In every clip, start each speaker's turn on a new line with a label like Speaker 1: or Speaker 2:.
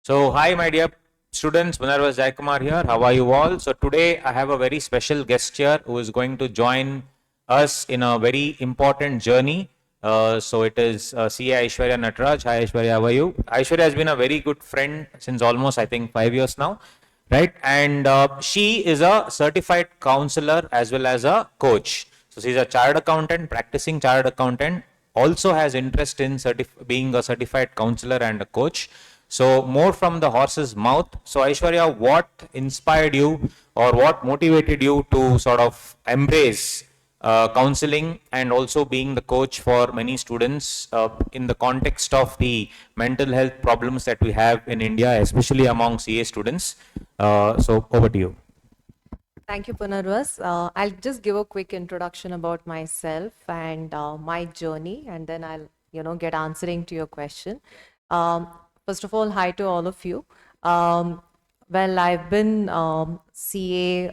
Speaker 1: So, hi, my dear students. Punarvas Jayakumar here. How are you all? So, today I have a very special guest here who is going to join us in a very important journey. So, it is CA Aishwarya Nataraj. Hi, Aishwarya. How are you? Aishwarya has been a very good friend since almost, I think, 5 years now, right? And she is a certified counselor as well as a coach. So, she's a chartered accountant, practicing chartered accountant, also has interest in being a certified counselor and a coach. So more from the horse's mouth. So Aishwarya, what inspired you or what motivated you to sort of embrace counseling and also being the coach for many students in the context of the mental health problems that we have in India, especially among CA students? So over to you.
Speaker 2: Thank you, Punarvas. I'll just give a quick introduction about myself and my journey, and then I'll, get answering to your question. Um, First of all, hi to all of you. Well, I've been CA,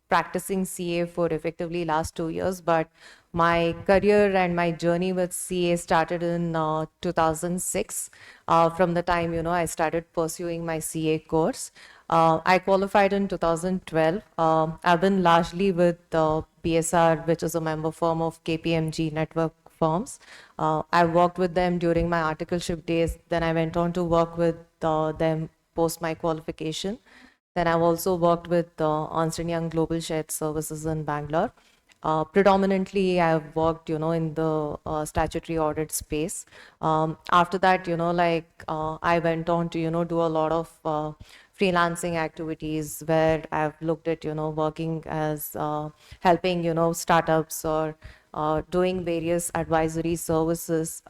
Speaker 2: practicing CA for effectively last 2 years, but my career and my journey with CA started in 2006. From the time, I started pursuing my CA course. I qualified in 2012. I've been largely with BSR, which is a member firm of KPMG network firms. I worked with them during my articleship days. Then I went on to work with them post my qualification. Then I've also worked with Ernst& Young Global Shared Services in Bangalore. Predominantly, I've worked, in the statutory audit space. After that, I went on to, do a lot of freelancing activities where I've looked at, working as helping, startups or doing various advisory services.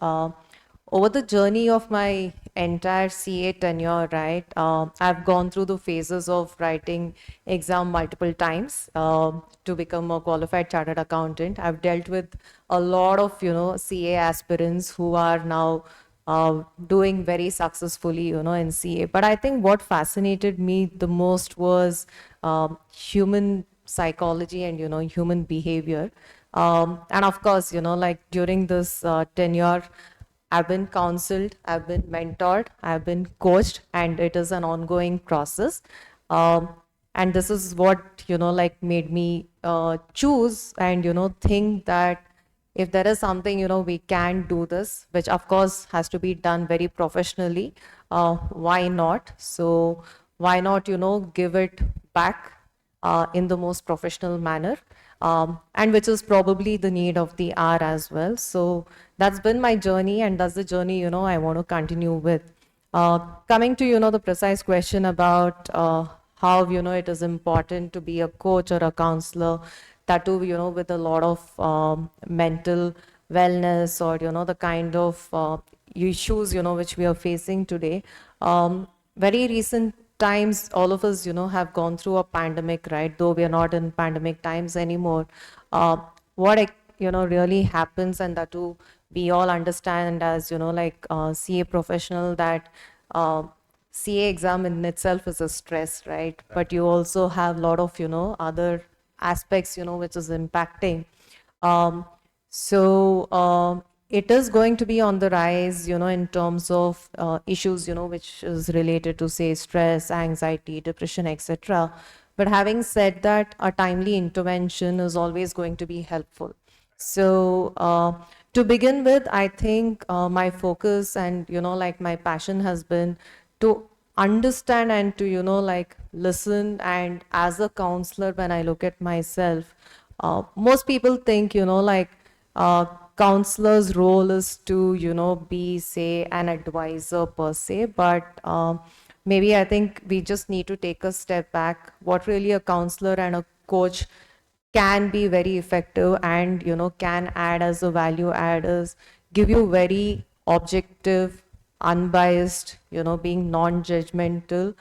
Speaker 2: Over the journey of my entire CA tenure, right, I've gone through the phases of writing exam multiple times to become a qualified chartered accountant. I've dealt with a lot of, CA aspirants who are now doing very successfully, in CA. But I think what fascinated me the most was human psychology and, human behavior. And of course, like during this tenure, I've been counseled, I've been mentored, I've been coached, and it is an ongoing process. Um, and this is what, like made me choose and, think that if there is something, we can do this, which of course has to be done very professionally, why not? So why not, give it back in the most professional manner, and which is probably the need of the hour as well. So that's been my journey, and that's the journey, I want to continue with. Coming to, the precise question about how, it is important to be a coach or a counselor, that too, with a lot of mental wellness or, the kind of issues, which we are facing today. Very recent times, all of us, have gone through a pandemic, right? Though we are not in pandemic times anymore. What really happens, and that too, we all understand as, like CA professional, that CA exam in itself is a stress, right? But you also have a lot of, other aspects, which is impacting. Um, so it is going to be on the rise, in terms of issues, which is related to, say, stress, anxiety, depression, etc. But having said that, a timely intervention is always going to be helpful. So to begin with, I think my focus and, like my passion has been to understand and to, like listen. And as a counselor, when I look at myself, most people think, like counselor's role is to, be, say, an advisor per se. But maybe I think we just need to take a step back. What really a counselor and a coach can be very effective and, can add as a value add is give you very objective, unbiased, being non-judgmental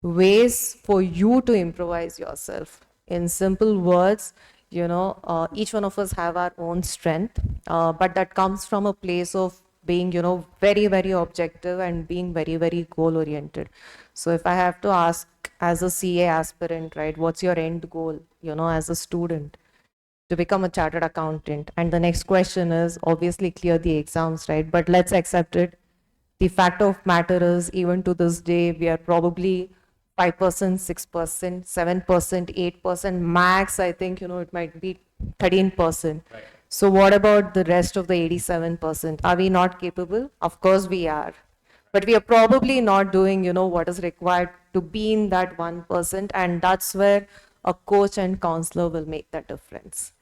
Speaker 2: ways for you to improvise yourself. In simple words, each one of us have our own strength, but that comes from a place of being, very, very objective and being very, very goal oriented. So if I have to ask as a CA aspirant, right, what's your end goal, as a student? To become a chartered accountant. And the next question is obviously clear the exams, right? But let's accept it. The fact of matter is, even to this day, we are probably 5%, 6%, 7%, 8%, max, I think, it might be 13%. Right. So what about the rest of the 87%? Are we not capable? Of course we are. But we are probably not doing, what is required to be in that 1%. And that's where a coach and counselor will make that difference.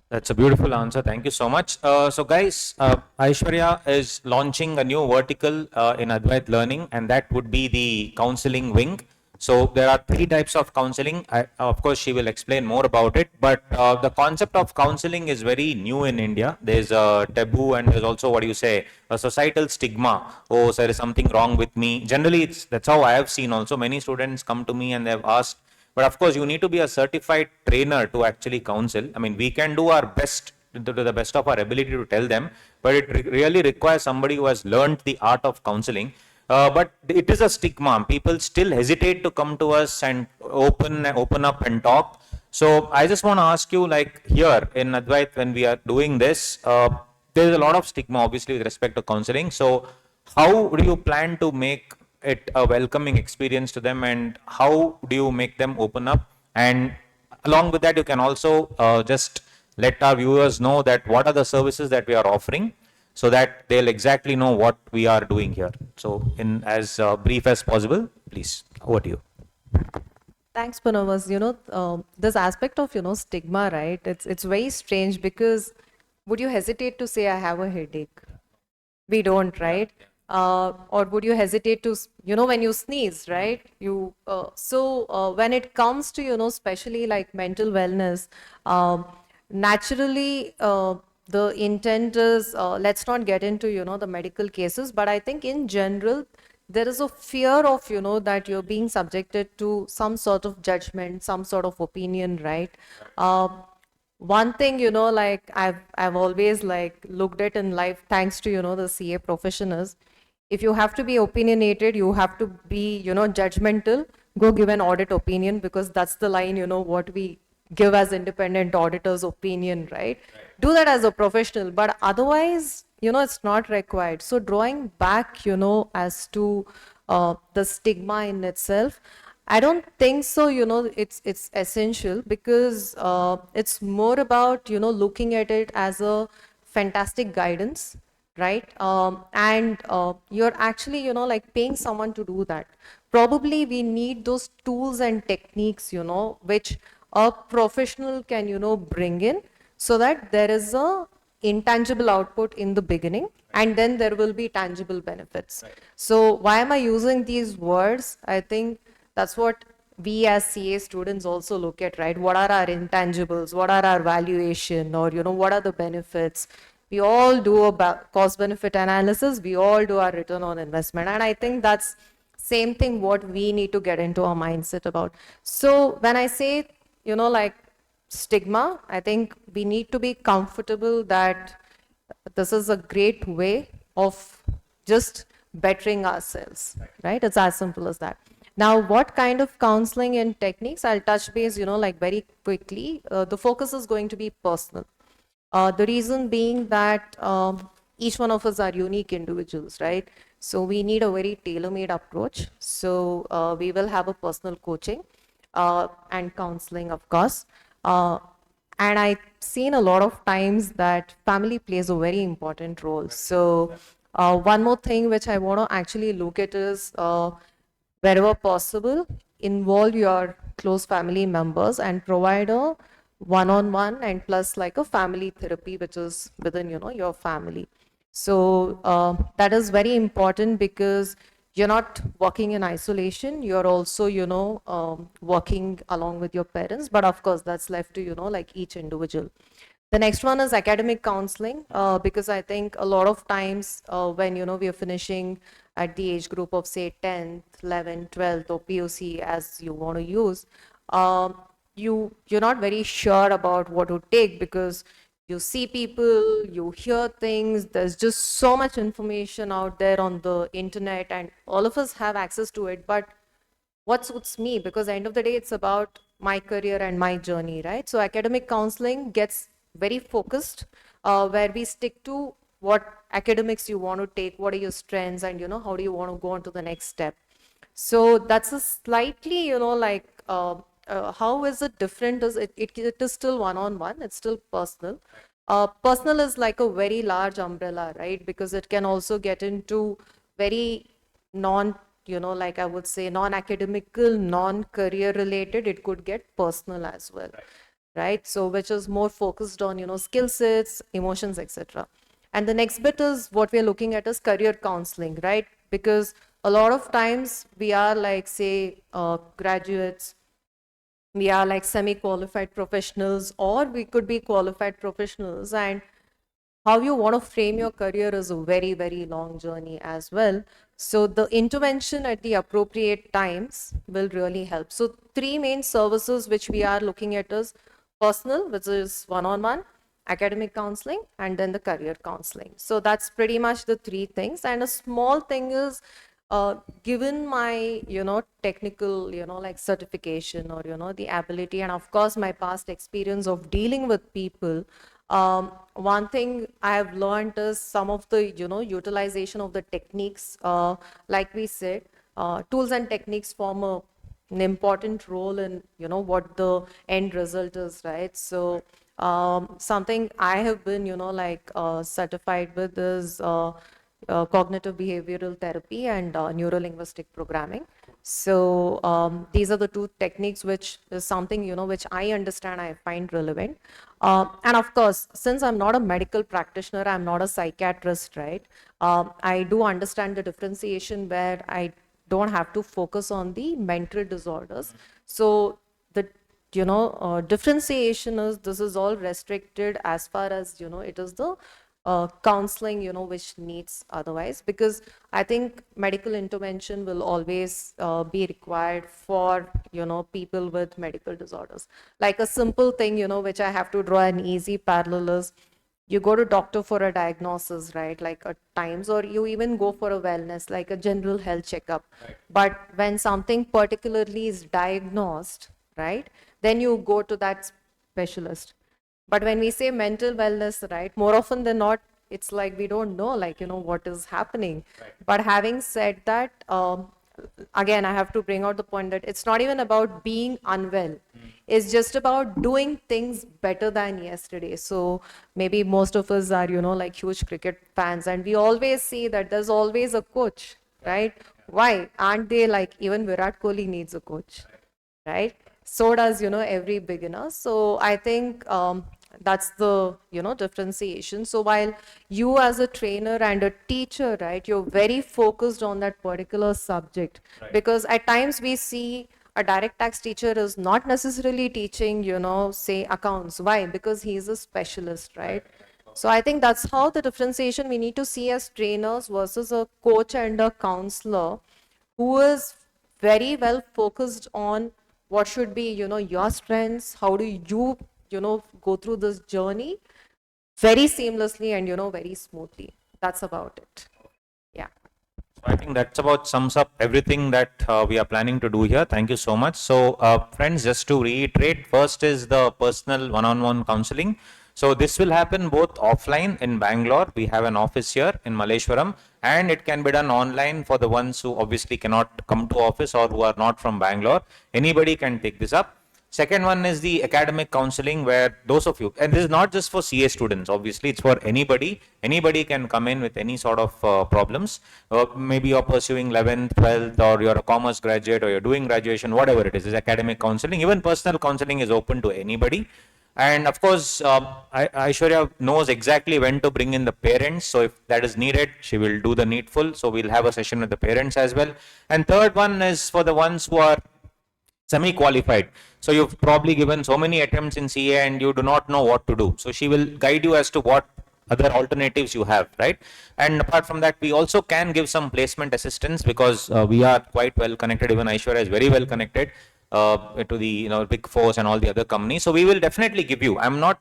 Speaker 1: That's a beautiful answer. Thank you so much. So guys, Aishwarya is launching a new vertical in Advait Learning, and that would be the counseling wing. So there are three types of counseling. Of course, she will explain more about it, but the concept of counseling is very new in India. There's a taboo, and there's also, what do you say, a societal stigma. Oh, so there is something wrong with me. Generally, that's how I have seen also. Many students come to me and they've asked, but of course, you need to be a certified trainer to actually counsel. I mean, we can do our best to the best of our ability to tell them, but it really requires somebody who has learned the art of counseling. But it is a stigma. People still hesitate to come to us and open up and talk. So I just want to ask you, like here in Advait, when we are doing this, there is a lot of stigma, obviously, with respect to counseling. So how do you plan to make it a welcoming experience to them, and how do you make them open up? And along with that, you can also just let our viewers know that what are the services that we are offering, so that they'll exactly know what we are doing here. So in as brief as possible, please, over to you.
Speaker 2: Thanks, Punarvas. This aspect of, stigma, right? It's very strange because would you hesitate to say I have a headache? We don't, right? Or would you hesitate to, when you sneeze, right? When it comes to, especially like mental wellness, naturally, the intent is, let's not get into, the medical cases, but I think in general, there is a fear of, that you're being subjected to some sort of judgment, some sort of opinion, right? One thing, like I've always like looked at in life, thanks to, the CA profession is, if you have to be opinionated, you have to be, judgmental, go give an audit opinion, because that's the line, what we give as independent auditors opinion, right? Do that as a professional, but otherwise, it's not required. So drawing back, as to the stigma in itself, I don't think so, it's essential, because it's more about, looking at it as a fantastic guidance, right? And you're actually, like paying someone to do that. Probably we need those tools and techniques, which a professional can, bring in, so that there is a intangible output in the beginning, and then there will be tangible benefits. Right. So why am I using these words? I think that's what we as CA students also look at, right? What are our intangibles? What are our valuation? Or, what are the benefits? We all do a cost benefit analysis. We all do our return on investment. And I think that's same thing what we need to get into our mindset about. So when I say, like stigma, I think we need to be comfortable that this is a great way of just bettering ourselves, right? It's as simple as that. Now, what kind of counseling and techniques? I'll touch base, like very quickly. The focus is going to be personal. The reason being that each one of us are unique individuals, right? So we need a very tailor-made approach. So we will have a personal coaching and counseling, of course. And I've seen a lot of times that family plays a very important role. So one more thing which I want to actually look at is wherever possible, involve your close family members and provide a one-on-one and plus like a family therapy, which is within, your family. So that is very important, because you're not working in isolation. You're also, working along with your parents. But of course, that's left to, like each individual. The next one is academic counseling, because I think a lot of times when, we are finishing at the age group of, say, 10th, 11th, 12th, or POC, as you want to use, you're not very sure about what to take, because you see people, you hear things, there's just so much information out there on the internet, and all of us have access to it. But what suits me? Because at the end of the day, it's about my career and my journey, right? So academic counseling gets very focused, where we stick to what academics you want to take, what are your strengths, and how do you want to go on to the next step. So that's a slightly, like, how is it different? It is still one-on-one, it's still personal. Personal is like a very large umbrella, right? Because it can also get into very non, like I would say, non-academical, non-career related. It could get personal as well, right? So which is more focused on, skill sets, emotions, etc. And the next bit is what we're looking at is career counseling, right? Because a lot of times we are like, say, graduates, we are like semi-qualified professionals, or we could be qualified professionals, and how you want to frame your career is a very, very long journey as well. So the intervention at the appropriate times will really help. So three main services which we are looking at is personal, which is one-on-one, academic counseling, and then the career counseling. So that's pretty much the three things. And a small thing is, given my, technical, like certification, or, the ability, and of course my past experience of dealing with people, one thing I have learned is some of the, utilization of the techniques, like we said, tools and techniques form an important role in, what the end result is, right? So something I have been, like certified with is cognitive behavioral therapy and neurolinguistic programming. So these are the two techniques which is something, which I understand, I find relevant. And of course, since I'm not a medical practitioner, I'm not a psychiatrist, right? I do understand the differentiation where I don't have to focus on the mental disorders. So the differentiation is, this is all restricted as far as, it is the counseling, which needs otherwise, because I think medical intervention will always be required for, people with medical disorders. Like a simple thing, which I have to draw an easy parallel is, you go to doctor for a diagnosis, right? Like at times, or you even go for a wellness, like a general health checkup. Right. But when something particularly is diagnosed, right, then you go to that specialist. But when we say mental wellness, right, more often than not, it's like we don't know, like, what is happening. Right. But having said that, again, I have to bring out the point that it's not even about being unwell. It's just about doing things better than yesterday. So maybe most of us are, like huge cricket fans, and we always see that there's always a coach, right? Why? Aren't they like, even Virat Kohli needs a coach, right? So does, every beginner. So I think that's the, differentiation. So while you as a trainer and a teacher, right, you're very focused on that particular subject. Right. Because at times we see a direct tax teacher is not necessarily teaching, say accounts. Why? Because he's a specialist, right? So I think that's how the differentiation we need to see as trainers versus a coach and a counselor who is very well focused on what should be, your strengths, how do you, go through this journey very seamlessly and, very smoothly. That's about it. Yeah.
Speaker 1: So I think that's about sums up everything that we are planning to do here. Thank you so much. So friends, just to reiterate, first is the personal one-on-one counseling. So this will happen both offline in Bangalore. We have an office here in Malleshwaram, and it can be done online for the ones who obviously cannot come to office or who are not from Bangalore. Anybody can take this up. Second one is the academic counseling, where those of you, and this is not just for CA students, obviously it's for anybody. Anybody can come in with any sort of problems. Maybe you're pursuing 11th, 12th, or you're a commerce graduate, or you're doing graduation, whatever it is academic counseling. Even personal counseling is open to anybody. And of course, Aishwarya knows exactly when to bring in the parents. So if that is needed, she will do the needful. So we'll have a session with the parents as well. And third one is for the ones who are semi-qualified. So you've probably given so many attempts in CA and you do not know what to do. So she will guide you as to what other alternatives you have, right? And apart from that, we also can give some placement assistance because we are quite well connected. Even Aishwarya is very well connected to the Big Fours and all the other companies. So we will definitely give you.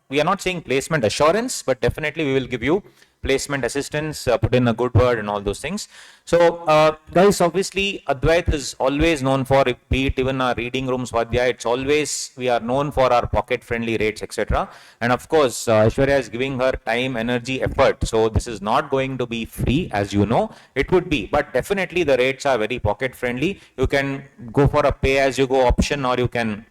Speaker 1: We are not saying placement assurance, but definitely we will give you placement assistance, put in a good word and all those things. So guys, obviously Advait is always known for, be it even our reading rooms, Swadhyaya, it's always, we are known for our pocket friendly rates, etc. And of course, Aishwarya is giving her time, energy, effort. So this is not going to be free, as you know. It would be, but definitely the rates are very pocket friendly. You can go for a pay as you go option, or you can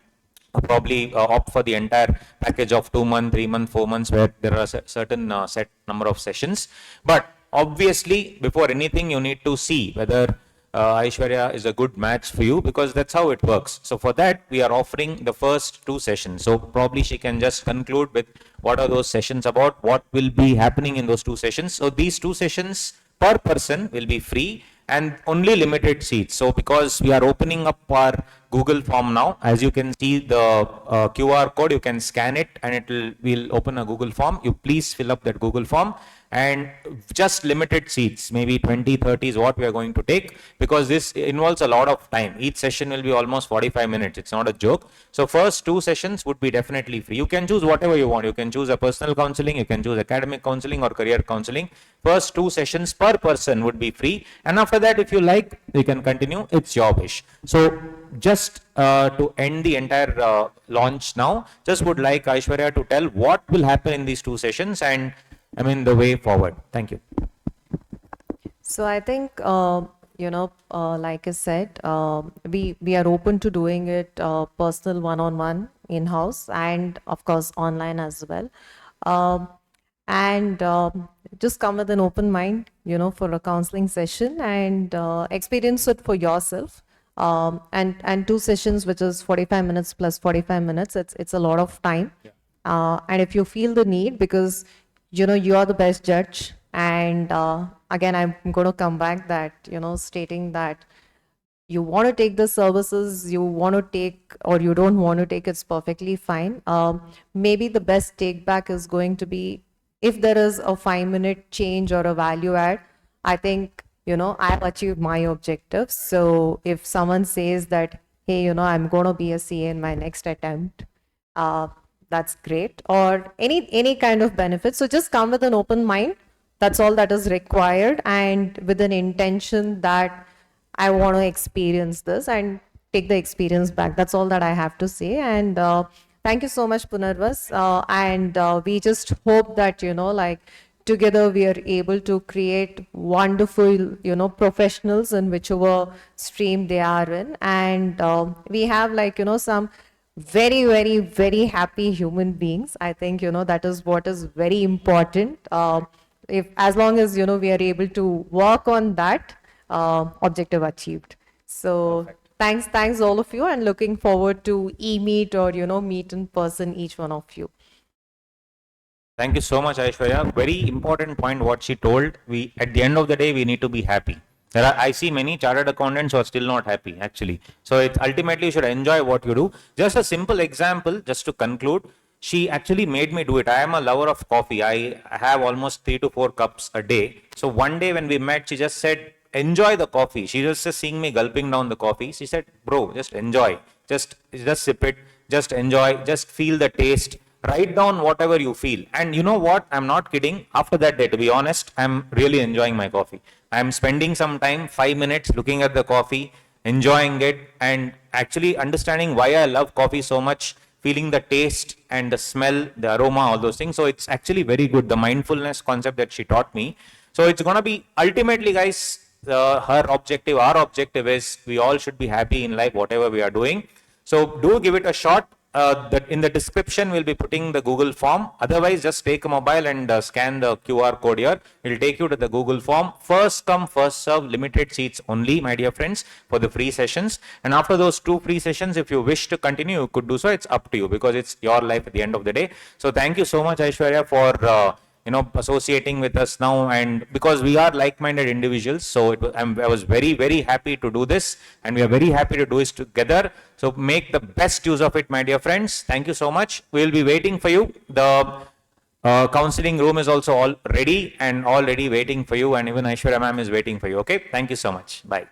Speaker 1: probably opt for the entire package of 2 months, 3 months, 4 months, where there are certain set number of sessions. But obviously, before anything, you need to see whether Aishwarya is a good match for you, because that's how it works. So for that, we are offering the first 2 sessions. So probably she can just conclude with what are those sessions about, what will be happening in those 2 sessions. So these 2 sessions per person will be free and only limited seats. So because we are opening up our Google form now, as you can see the QR code, you can scan it and we'll open a Google form. You please fill up that Google form, and just limited seats, maybe 20, 30 is what we are going to take, because this involves a lot of time. Each session will be almost 45 minutes. It's not a joke. So first 2 sessions would be definitely free. You can choose whatever you want. You can choose a personal counseling, you can choose academic counseling or career counseling. First 2 sessions per person would be free. And after that, if you like, you can continue. It's your wish. So just to end the entire launch now, just would like Aishwarya to tell what will happen in these 2 sessions and the way forward. Thank you.
Speaker 2: So I think, like I said, we are open to doing it personal one-on-one in-house, and of course online as well. And just come with an open mind, for a counseling session, and experience it for yourself. And 2 sessions, which is 45 minutes plus 45 minutes, it's a lot of time. Yeah. And if you feel the need, because you are the best judge, and again, I'm going to come back that, stating that you want to take the services, you want to take, or you don't want to take, it's perfectly fine. Maybe the best take back is going to be, if there is a 5-minute change or a value add, I think, I've achieved my objectives. So if someone says that, hey, I'm going to be a CA in my next attempt, that's great, or any kind of benefit. So just come with an open mind. That's all that is required, and with an intention that I want to experience this and take the experience back. That's all that I have to say. And thank you so much, Punarvas. And we just hope that, together we are able to create wonderful, professionals in whichever stream they are in. And we have some very, very, very happy human beings. I think, that is what is very important. As long as, we are able to work on that, objective achieved. So thanks all of you, and looking forward to e-meet or, meet in person, each one of you.
Speaker 1: Thank you so much, Aishwarya. Very important point what she told. At the end of the day, we need to be happy. I see many chartered accountants who are still not happy, actually. So ultimately you should enjoy what you do. Just a simple example, just to conclude. She actually made me do it. I am a lover of coffee. I have almost 3 to 4 cups a day. So one day when we met, she just said, enjoy the coffee. She was just seeing me gulping down the coffee. She said, bro, just enjoy. Just sip it. Just enjoy. Just feel the taste. Write down whatever you feel. And you know what? I'm not kidding. After that day, to be honest, I'm really enjoying my coffee. I'm spending some time, 5 minutes, looking at the coffee, enjoying it, and actually understanding why I love coffee so much, feeling the taste and the smell, the aroma, all those things. So it's actually very good, the mindfulness concept that she taught me. So it's going to be, ultimately, guys, her objective, our objective is we all should be happy in life, whatever we are doing. So do give it a shot. In the description, we'll be putting the Google form. Otherwise, just take a mobile and scan the QR code here. It will take you to the Google form. First come, first serve, limited seats only, my dear friends, for the free sessions. And after those 2 free sessions, if you wish to continue, you could do so. It's up to you, because it's your life at the end of the day. So thank you so much, Aishwarya, for associating with us now, and because we are like-minded individuals, so I was very, very happy to do this, and we are very happy to do this together. So make the best use of it, my dear friends. Thank you so much. We will be waiting for you. The counseling room is also all ready and already waiting for you, and even Aishwarya ma'am is waiting for you. Okay, thank you so much. Bye.